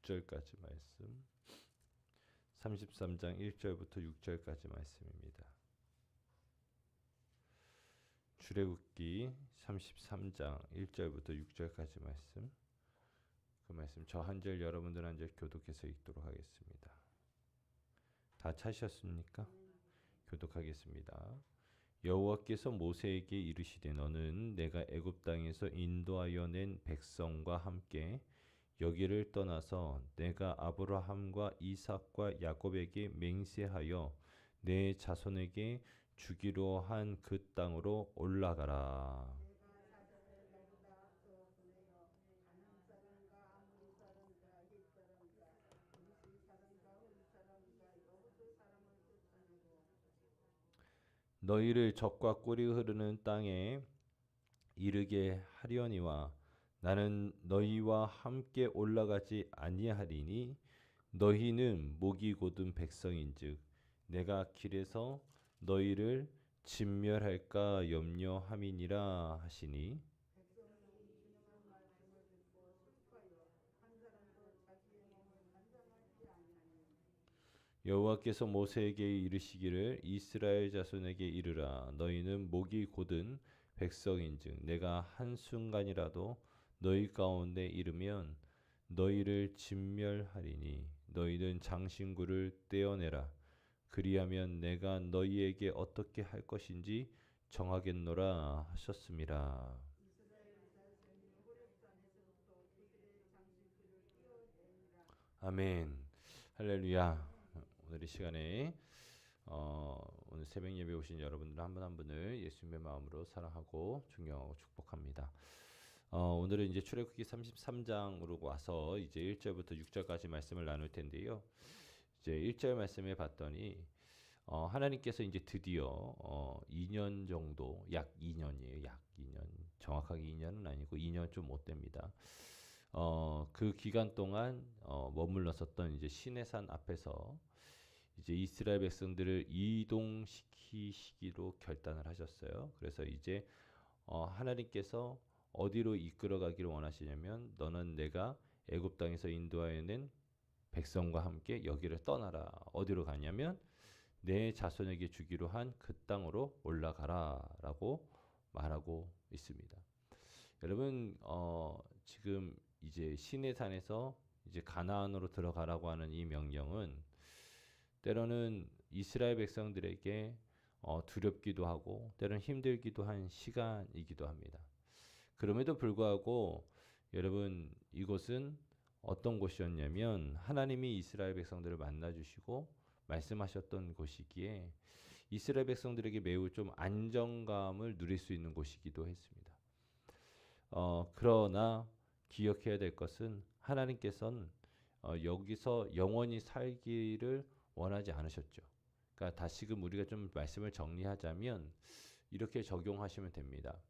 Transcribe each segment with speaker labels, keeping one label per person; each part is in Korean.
Speaker 1: 6절까지 말씀, 33장 1절부터 6절까지 말씀입니다. 출애굽기 33장 1절부터 6절까지 말씀, 그 말씀 저 한 절 여러분들 한 절 교독해서 읽도록 하겠습니다. 다 찾으셨습니까? 교독하겠습니다. 여호와께서 모세에게 이르시되 너는 내가 애굽 땅에서 인도하여 낸 백성과 함께 여기를 떠나서 내가 아브라함과 이삭과 야곱에게 맹세하여 내 자손에게 주기로 한 그 땅으로 올라가라. 너희를 적과 꿀이 흐르는 땅에 이르게 하려니와 나는 너희와 함께 올라가지 아니하리니 너희는 목이 곧은 백성인즉 내가 길에서 너희를 진멸할까 염려함이니라 하시니 여호와께서 모세에게 이르시기를 이스라엘 자손에게 이르라 너희는 목이 곧은 백성인즉 내가 한순간이라도 너희 가운데 이르면 너희를 진멸하리니 너희는 장신구를 떼어내라 그리하면 내가 너희에게 어떻게 할 것인지 정하겠노라 하셨습니다. 아멘. 할렐루야. 오늘 이 시간에 오늘 새벽 예배 오신 여러분들 한 분 한 분을 예수님의 마음으로 사랑하고 존경하고 축복합니다. 오늘은 이제 출애굽기 33장으로 와서 이제 1절부터 6절까지 말씀을 나눌 텐데요. 이제 1절 말씀에 봤더니 하나님께서 이제 드디어 2년 정도, 약 2년이에요. 약 2년. 정확하게 2년은 아니고 2년 좀 못 됩니다. 그 기간 동안 머물렀었던 이제 시내산 앞에서 이제 이스라엘 백성들을 이동시키시기로 결단을 하셨어요. 그래서 이제 하나님께서 어디로 이끌어가기를 원하시냐면 너는 내가 애굽 땅에서 인도하여 낸 백성과 함께 여기를 떠나라. 어디로 가냐면 내 자손에게 주기로 한 그 땅으로 올라가라라고 말하고 있습니다. 여러분 지금 이제 시내산에서 이제 가나안으로 들어가라고 하는 이 명령은 때로는 이스라엘 백성들에게 두렵기도 하고 때로는 힘들기도 한 시간이기도 합니다. 그럼에도 불구하고 여러분 이곳은 어떤 곳이었냐면 하나님이 이스라엘 백성들을 만나 주시고 말씀하셨던 곳이기에 이스라엘 백성들에게 매우 좀 안정감을 누릴 수 있는 곳이기도 했습니다. 그러나 기억해야 될 것은 하나님께서는 여기서 영원히 살기를 원하지 않으셨죠. 그러니까 다시금 우리가 좀 말씀을 정리하자면 이렇게 적용하시면 됩니다.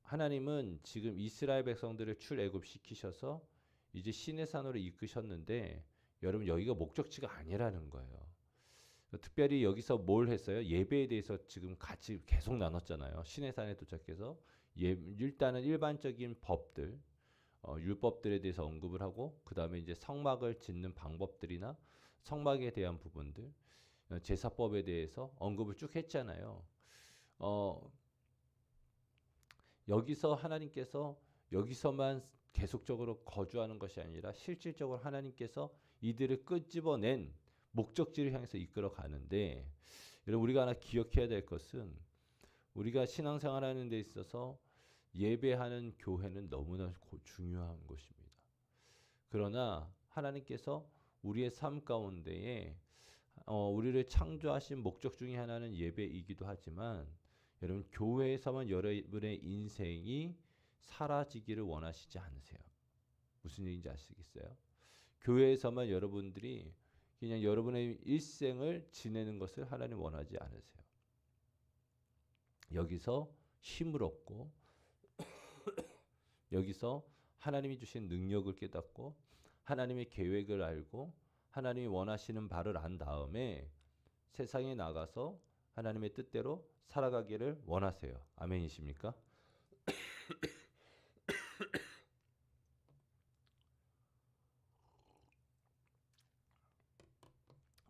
Speaker 1: 하나님은 지금 이스라엘 백성들을 출애굽시키셔서 이제 시내산으로 이끄셨는데 여러분 여기가 목적지가 아니라는 거예요. 특별히 여기서 뭘 했어요? 예배에 대해서 지금 같이 계속 나눴잖아요. 시내산에 도착해서 일단은 일반적인 법들, 율법들에 대해서 언급을 하고 그 다음에 이제 성막을 짓는 방법들이나 성막에 대한 부분들, 제사법에 대해서 언급을 쭉 했잖아요. 여기서 하나님께서 여기서만 계속적으로 거주하는 것이 아니라 실질적으로 하나님께서 이들을 끄집어낸 목적지를 향해서 이끌어 가는데 여러분 우리가 하나 기억해야 될 것은 우리가 신앙생활하는 데 있어서 예배하는 교회는 너무나 중요한 것입니다. 그러나 하나님께서 우리의 삶 가운데에 우리를 창조하신 목적 중에 하나는 예배이기도 하지만 여러분 교회에서만 여러분의 인생이 사라지기를 원하시지 않으세요. 무슨 얘기인지 아시겠어요? 교회에서만 여러분들이 그냥 여러분의 일생을 지내는 것을 하나님 원하지 않으세요. 여기서 힘을 얻고 여기서 하나님이 주신 능력을 깨닫고 하나님의 계획을 알고 하나님이 원하시는 바를 안 다음에 세상에 나가서 하나님의 뜻대로 살아가기를 원하세요. 아멘이십니까?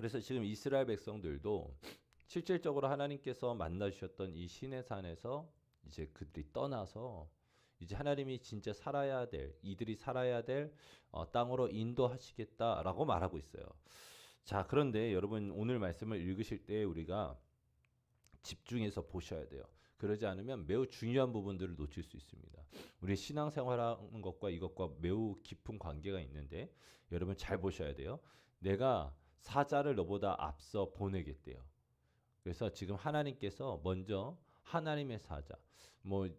Speaker 1: 그래서 지금 이스라엘 백성들도 실질적으로 하나님께서 만나주셨던 이 시내산에서 이제 그들이 떠나서 이제 하나님이 진짜 살아야 될, 이들이 살아야 될 땅으로 인도하시겠다라고 말하고 있어요. 자, 그런데 여러분 오늘 말씀을 읽으실 때 우리가 집중해서 보셔야 돼요. 그러지 않으면 매우 중요한 부분들을 놓칠 수 있습니다. 우리 신앙생활하는 것과 이것과 매우 깊은 관계가 있는데 여러분 잘 보셔야 돼요. 내가 사자를 너보다 앞서 보내겠대요. 그래서 지금 하나님께서 먼저 하나님의 사자, 뭐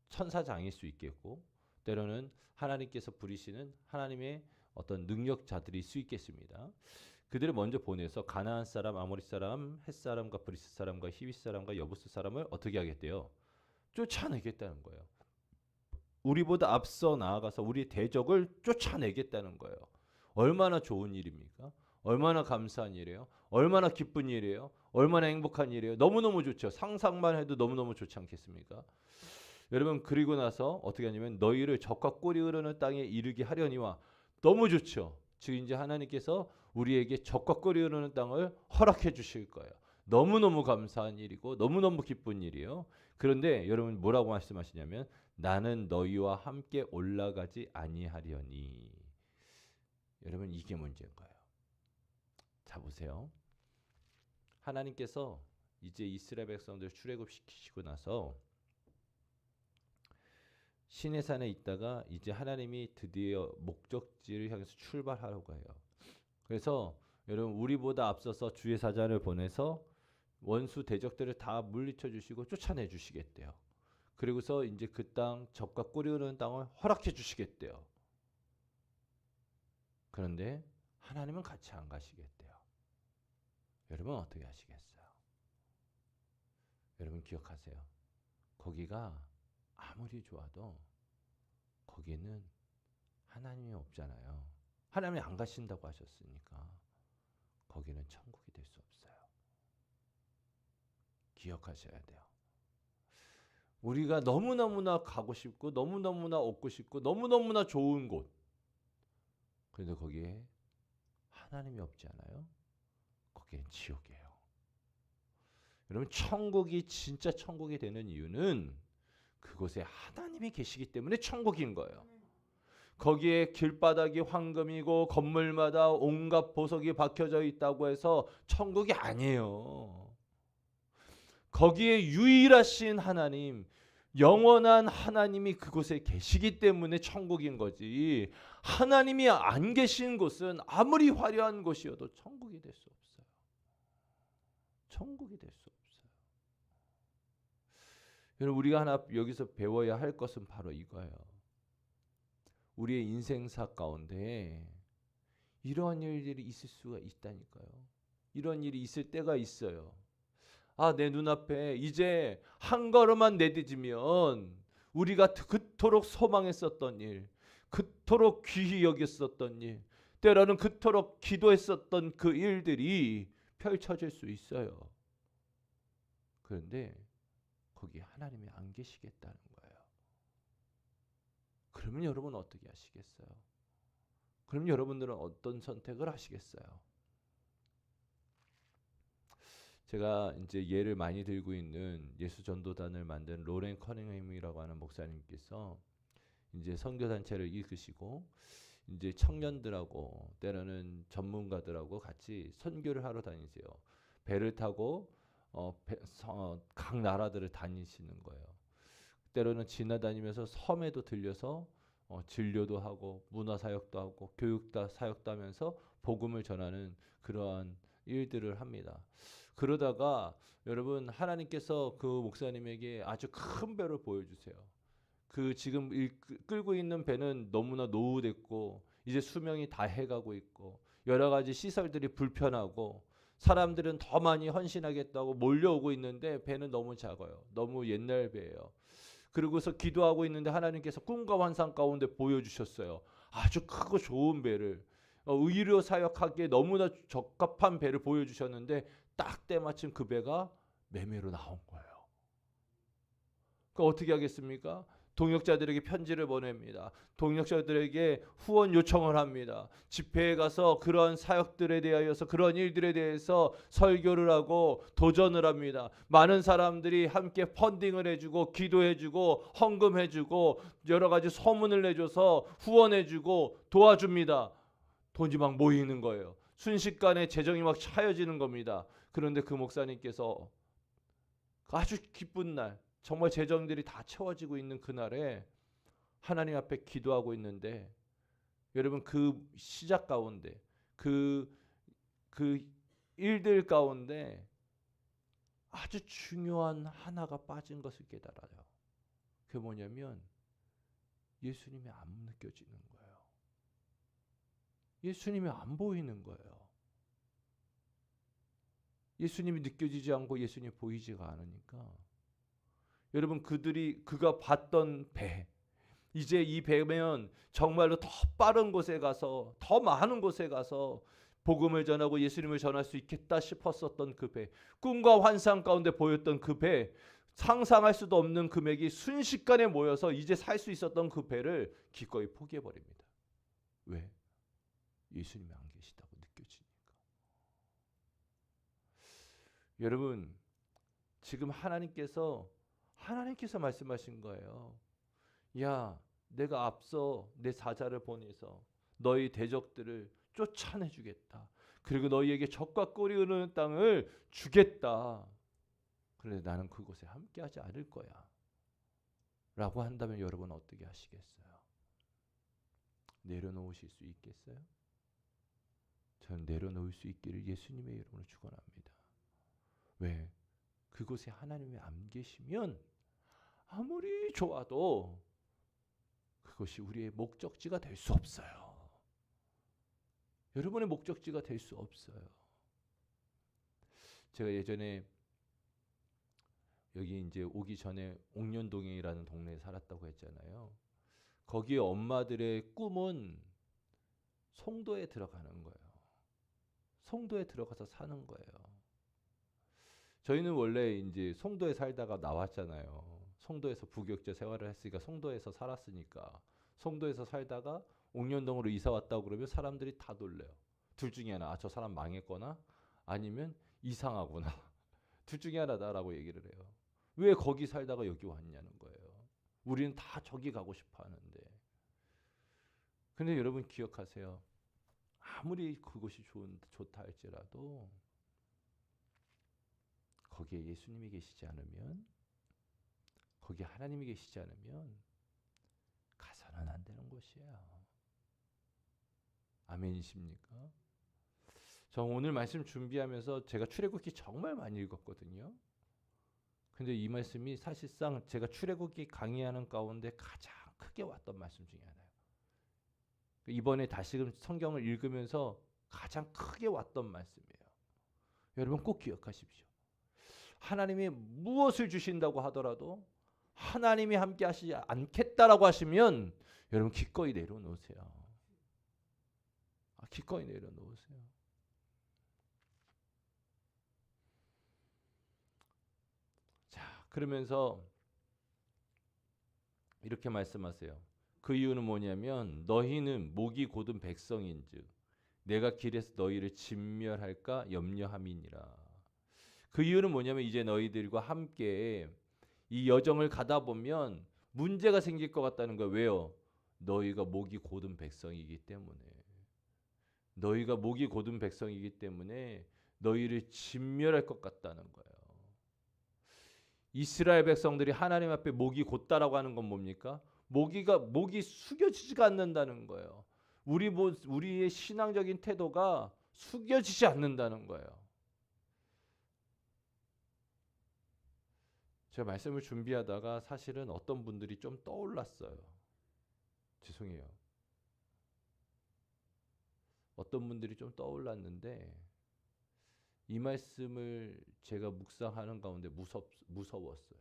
Speaker 1: 천사장일 수 있겠고 때로는 하나님께서 부리시는 하나님의 어떤 능력자들일 수 있겠습니다. 그들을 먼저 보내서 가나안 사람, 아모리 사람, 헷 사람과 브리스 사람과 히위 사람과 여부스 사람을 어떻게 하겠대요? 쫓아내겠다는 거예요. 우리보다 앞서 나아가서 우리 대적을 쫓아내겠다는 거예요. 얼마나 좋은 일입니까? 얼마나 감사한 일이에요? 얼마나 기쁜 일이에요? 얼마나 행복한 일이에요? 너무너무 좋죠. 상상만 해도 너무너무 좋지 않겠습니까? 여러분 그리고 나서 어떻게 하냐면 너희를 적과 꿀이 흐르는 땅에 이르게 하려니와 너무 좋죠. 즉 이제 하나님께서 우리에게 적과 꿀이 흐르는 땅을 허락해 주실 거예요. 너무너무 감사한 일이고 너무너무 기쁜 일이에요. 그런데 여러분 뭐라고 말씀하시냐면 나는 너희와 함께 올라가지 아니하려니. 여러분 이게 문제인 거예요. 자 보세요. 하나님께서 이제 이스라엘 백성들 출애굽시키시고 나서 시내산에 있다가 이제 하나님이 드디어 목적지를 향해서 출발하려고 해요. 그래서 여러분 우리보다 앞서서 주의 사자를 보내서 원수 대적들을 다 물리쳐 주시고 쫓아내 주시겠대요. 그리고서 이제 그 땅 적과 꿀이 흐르는 땅을 허락해 주시겠대요. 그런데 하나님은 같이 안 가시겠대요. 여러분 어떻게 하시겠어요? 여러분 기억하세요. 거기가 아무리 좋아도 거기는 하나님이 없잖아요. 하나님이 안 가신다고 하셨으니까 거기는 천국이 될 수 없어요. 기억하셔야 돼요. 우리가 너무너무나 가고 싶고 너무너무나 얻고 싶고 너무너무나 좋은 곳. 그런데 거기에 하나님이 없지 않아요? 거기는 지옥이에요. 여러분 천국이 진짜 천국이 되는 이유는 그곳에 하나님이 계시기 때문에 천국인 거예요. 거기에 길바닥이 황금이고 건물마다 온갖 보석이 박혀져 있다고 해서 천국이 아니에요. 거기에 유일하신 하나님, 영원한 하나님이 그곳에 계시기 때문에 천국인 거지. 하나님이 안 계신 곳은 아무리 화려한 곳이어도 천국이 될 수 없어요. 천국이 될 수 없어요. 여러분 우리가 하나 여기서 배워야 할 것은 바로 이거예요. 우리의 인생사 가운데 이러한 일들이 있을 수가 있다니까요. 이런 일이 있을 때가 있어요. 아, 내 눈앞에 이제 한 걸음만 내딛으면 우리가 그토록 소망했었던 일, 그토록 귀히 여겼었던 일, 때로는 그토록 기도했었던 그 일들이 펼쳐질 수 있어요. 그런데 거기 하나님이 안 계시겠다는 거예요. 그러면 여러분 어떻게 하시겠어요? 그럼 여러분들은 어떤 선택을 하시겠어요? 제가 이제 예를 많이 들고 있는 예수 전도단을 만든 로렌 커닝햄이라고 하는 목사님께서 이제 선교 단체를 이끄시고 이제 청년들하고 때로는 전문가들하고 같이 선교를 하러 다니세요. 배를 타고 각 나라들을 다니시는 거예요. 때로는 지나다니면서 섬에도 들려서 진료도 하고 문화 사역도 하고 교육 사역도 하면서 복음을 전하는 그러한 일들을 합니다. 그러다가 여러분 하나님께서 그 목사님에게 아주 큰 배를 보여주세요. 그 지금 끌고 있는 배는 너무나 노후됐고 이제 수명이 다 해가고 있고 여러 가지 시설들이 불편하고 사람들은 더 많이 헌신하겠다고 몰려오고 있는데 배는 너무 작아요. 너무 옛날 배예요. 그러고서 기도하고 있는데 하나님께서 꿈과 환상 가운데 보여주셨어요. 아주 크고 좋은 배를 의료 사역하기에 너무나 적합한 배를 보여주셨는데 딱 때마침 그 배가 매매로 나온 거예요. 그 어떻게 하겠습니까? 동역자들에게 편지를 보냅니다. 동역자들에게 후원 요청을 합니다. 집회에 가서 그런 사역들에 대하여서 그런 일들에 대해서 설교를 하고 도전을 합니다. 많은 사람들이 함께 펀딩을 해주고 기도해주고 헌금해주고 여러 가지 소문을 내줘서 후원해주고 도와줍니다. 돈이 막 모이는 거예요. 순식간에 재정이 막 차여지는 겁니다. 그런데 그 목사님께서 아주 기쁜 날, 정말 재정들이 다 채워지고 있는 그날에 하나님 앞에 기도하고 있는데, 여러분 그 시작 가운데 그 일들 가운데 아주 중요한 하나가 빠진 것을 깨달아요. 그게 뭐냐면 예수님이 안 느껴지는 거예요. 예수님이 안 보이는 거예요. 예수님이 느껴지지 않고 예수님이 보이지가 않으니까, 여러분 그가 봤던 배, 이제 이 배면 정말로 더 빠른 곳에 가서 더 많은 곳에 가서 복음을 전하고 예수님을 전할 수 있겠다 싶었었던 그 배, 꿈과 환상 가운데 보였던 그 배, 상상할 수도 없는 금액이 순식간에 모여서 이제 살 수 있었던 그 배를 기꺼이 포기해버립니다. 왜? 예수님이 안 계시다고 느껴지니까. 여러분 지금 하나님께서 말씀하신 거예요. 야, 내가 앞서 내 사자를 보내서 너희 대적들을 쫓아내 주겠다. 그리고 너희에게 적과 꿀이 흐르는 땅을 주겠다. 그런데 나는 그곳에 함께하지 않을 거야. 라고 한다면 여러분 어떻게 하시겠어요? 내려놓으실 수 있겠어요? 저는 내려놓을 수 있기를 예수님의 이름으로 축원합니다. 왜? 그곳에 하나님이 안 계시면 아무리 좋아도 그것이 우리의 목적지가 될 수 없어요. 여러분의 목적지가 될 수 없어요. 제가 예전에 여기 이제 오기 전에 옥년동이라는 동네에 살았다고 했잖아요. 거기에 엄마들의 꿈은 송도에 들어가는 거예요. 송도에 들어가서 사는 거예요. 저희는 원래 이제 송도에 살다가 나왔잖아요. 송도에서 부교육자 생활을 했으니까, 송도에서 살았으니까, 송도에서 살다가 옥년동으로 이사 왔다고 그러면 사람들이 다 놀래요. 둘 중에 하나, 저 사람 망했거나 아니면 이상하구나. 둘 중에 하나다라고 얘기를 해요. 왜 거기 살다가 여기 왔냐는 거예요. 우리는 다 저기 가고 싶어 하는데. 근데 여러분 기억하세요. 아무리 그곳이 좋다 할지라도 거기에 예수님이 계시지 않으면, 거기에 하나님이 계시지 않으면 가서는 안 되는 곳이에요. 아멘이십니까? 저 오늘 말씀 준비하면서 제가 출애굽기 정말 많이 읽었거든요. 근데 이 말씀이 사실상 제가 출애굽기 강의하는 가운데 가장 크게 왔던 말씀 중에 하나예요. 이번에 다시금 성경을 읽으면서 가장 크게 왔던 말씀이에요. 여러분 꼭 기억하십시오. 하나님이 무엇을 주신다고 하더라도 하나님이 함께 하시지 않겠다라고 하시면 여러분 기꺼이 내려놓으세요. 기꺼이 내려놓으세요. 자, 그러면서 이렇게 말씀하세요. 그 이유는 뭐냐면 너희는 목이 곧은 백성인즉 내가 길에서 너희를 진멸할까 염려함이니라. 그 이유는 뭐냐면 이제 너희들과 함께 이 여정을 가다 보면 문제가 생길 것 같다는 거예요. 왜요? 너희가 목이 곧은 백성이기 때문에. 너희가 목이 곧은 백성이기 때문에 너희를 진멸할 것 같다는 거예요. 이스라엘 백성들이 하나님 앞에 목이 곧다라고 하는 건 뭡니까? 목이 숙여지지가 않는다는 거예요. 우리의 신앙적인 태도가 숙여지지 않는다는 거예요. 제가 말씀을 준비하다가 사실은 어떤 분들이 좀 떠올랐어요. 죄송해요. 어떤 분들이 좀 떠올랐는데 이 말씀을 제가 묵상하는 가운데 무서웠어요.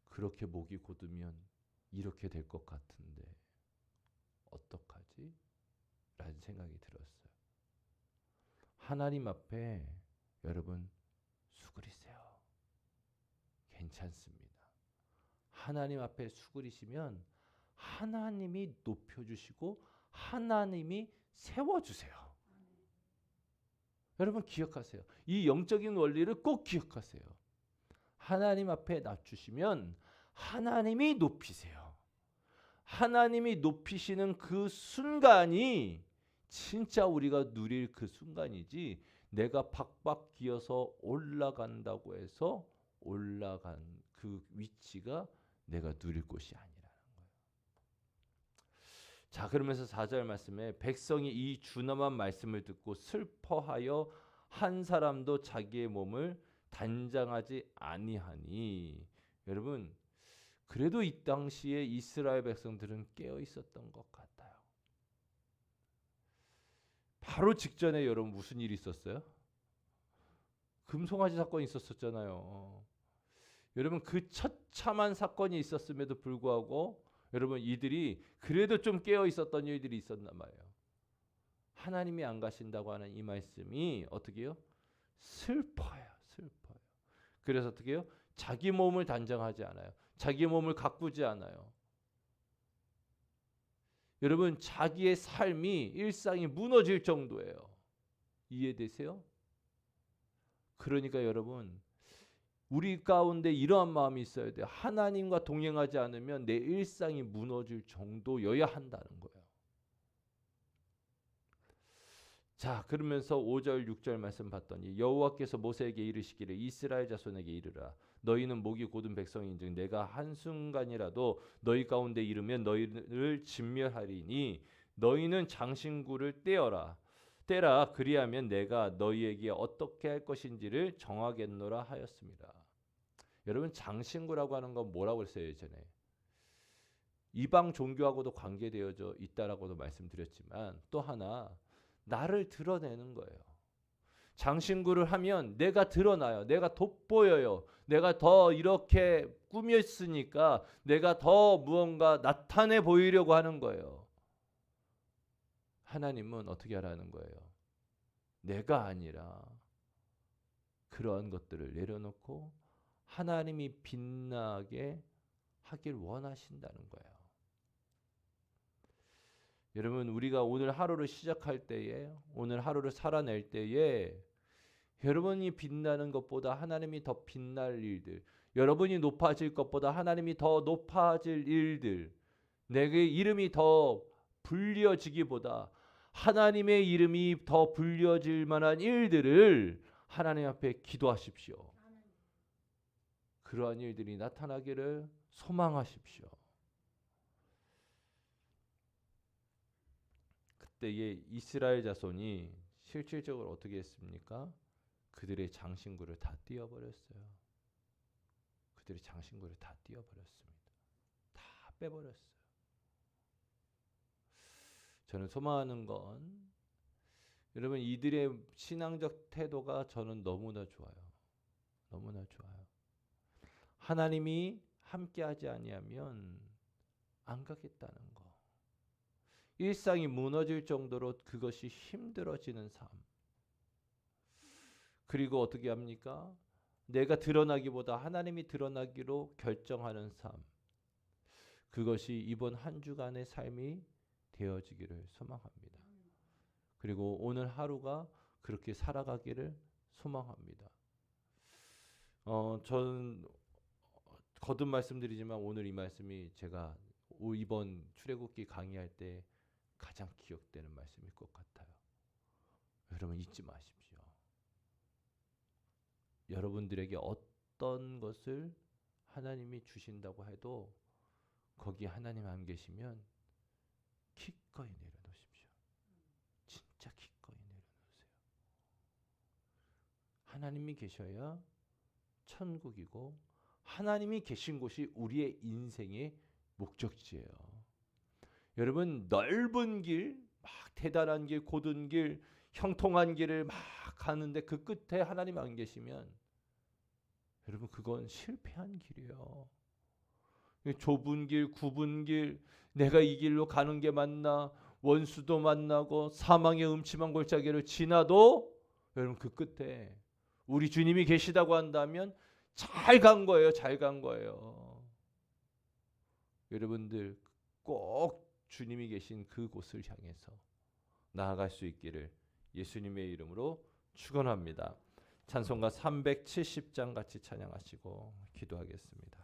Speaker 1: 그렇게 목이 곧으면 이렇게 될 것 같은데 어떡하지? 라는 생각이 들었어요. 하나님 앞에 여러분 수그리세요. 괜찮습니다. 하나님 앞에 수그리시면 하나님이 높여주시고 하나님이 세워주세요. 여러분 기억하세요. 이 영적인 원리를 꼭 기억하세요. 하나님 앞에 낮추시면 하나님이 높이세요. 하나님이 높이시는 그 순간이 진짜 우리가 누릴 그 순간이지, 내가 박박 기어서 올라간다고 해서 올라간 그 위치가 내가 누릴 곳이 아니라는 거예요. 자, 그러면서 4절 말씀에 백성이 이 준엄한 말씀을 듣고 슬퍼하여 한 사람도 자기의 몸을 단장하지 아니하니. 여러분, 그래도 이 당시에 이스라엘 백성들은 깨어 있었던 것 같아요. 바로 직전에 여러분 무슨 일이 있었어요? 금송아지 사건이 있었잖아요. 여러분, 그 처참한 사건이 있었음에도 불구하고 여러분 이들이 그래도 좀 깨어 있었던 일들이 있었나 말이에요. 하나님이 안 가신다고 하는 이 말씀이 어떻게 해요? 슬퍼요. 그래서 어떻게 해요? 자기 몸을 단정하지 않아요. 자기 몸을 가꾸지 않아요. 여러분, 자기의 삶이, 일상이 무너질 정도예요. 이해되세요? 그러니까 여러분, 우리 가운데 이러한 마음이 있어야 돼요. 하나님과 동행하지 않으면 내 일상이 무너질 정도여야 한다는 거예요. 자, 그러면서 5절 6절 말씀 봤더니 여호와께서 모세에게 이르시기를 이스라엘 자손에게 이르라. 너희는 목이 곧은 백성인즉 내가 한순간이라도 너희 가운데 이르면 너희를 진멸하리니 너희는 장신구를 떼라. 그리하면 내가 너희에게 어떻게 할 것인지를 정하겠노라 하였습니다. 여러분, 장신구라고 하는 건 뭐라고 했어요? 예전에 이방 종교하고도 관계되어져 있다라고도 말씀드렸지만, 또 하나 나를 드러내는 거예요. 장신구를 하면 내가 드러나요. 내가 돋보여요. 내가 더 이렇게 꾸몄으니까 내가 더 무언가 나타내 보이려고 하는 거예요. 하나님은 어떻게 하라는 거예요? 내가 아니라 그러한 것들을 내려놓고 하나님이 빛나게 하길 원하신다는 거예요. 여러분, 우리가 오늘 하루를 시작할 때에, 오늘 하루를 살아낼 때에 여러분이 빛나는 것보다 하나님이 더 빛날 일들, 여러분이 높아질 것보다 하나님이 더 높아질 일들, 내게 이름이 더 불려지기보다 하나님의 이름이 더 불려질 만한 일들을 하나님 앞에 기도하십시오. 그러한 일들이 나타나기를 소망하십시오. 그때에 이스라엘 자손이 실질적으로 어떻게 했습니까? 그들의 장신구를 다 띄어버렸어요. 그들의 장신구를 다 띄어버렸습니다. 다 빼버렸어요. 저는 소망하는 건 여러분, 이들의 신앙적 태도가 저는 너무나 좋아요. 너무나 좋아요. 하나님이 함께하지 아니하면 안 가겠다는 거. 일상이 무너질 정도로 그것이 힘들어지는 삶. 그리고 어떻게 합니까? 내가 드러나기보다 하나님이 드러나기로 결정하는 삶. 그것이 이번 한 주간의 삶이 되어지기를 소망합니다. 그리고 오늘 하루가 그렇게 살아가기를 소망합니다. 저는 거듭 말씀드리지만 오늘 이 말씀이 제가 이번 출애굽기 강의할 때 가장 기억되는 말씀일 것 같아요. 여러분, 잊지 마십시오. 여러분들에게 어떤 것을 하나님이 주신다고 해도 거기 하나님 안 계시면 기꺼이 내려놓으십시오. 진짜 기꺼이 내려놓으세요. 하나님이 계셔야 천국이고 하나님이 계신 곳이 우리의 인생의 목적지예요. 여러분, 넓은 길, 막 대단한 길, 고든 길, 형통한 길을 막 가는데 그 끝에 하나님 안 계시면 여러분, 그건 실패한 길이에요. 좁은 길, 굽은 길, 내가 이 길로 가는 게 맞나, 원수도 만나고 사망의 음침한 골짜기를 지나도 여러분, 그 끝에 우리 주님이 계시다고 한다면 잘 간 거예요. 잘 간 거예요. 여러분들 꼭 주님이 계신 그곳을 향해서 나아갈 수 있기를 예수님의 이름으로 축원합니다. 찬송가 370장 같이 찬양하시고 기도하겠습니다.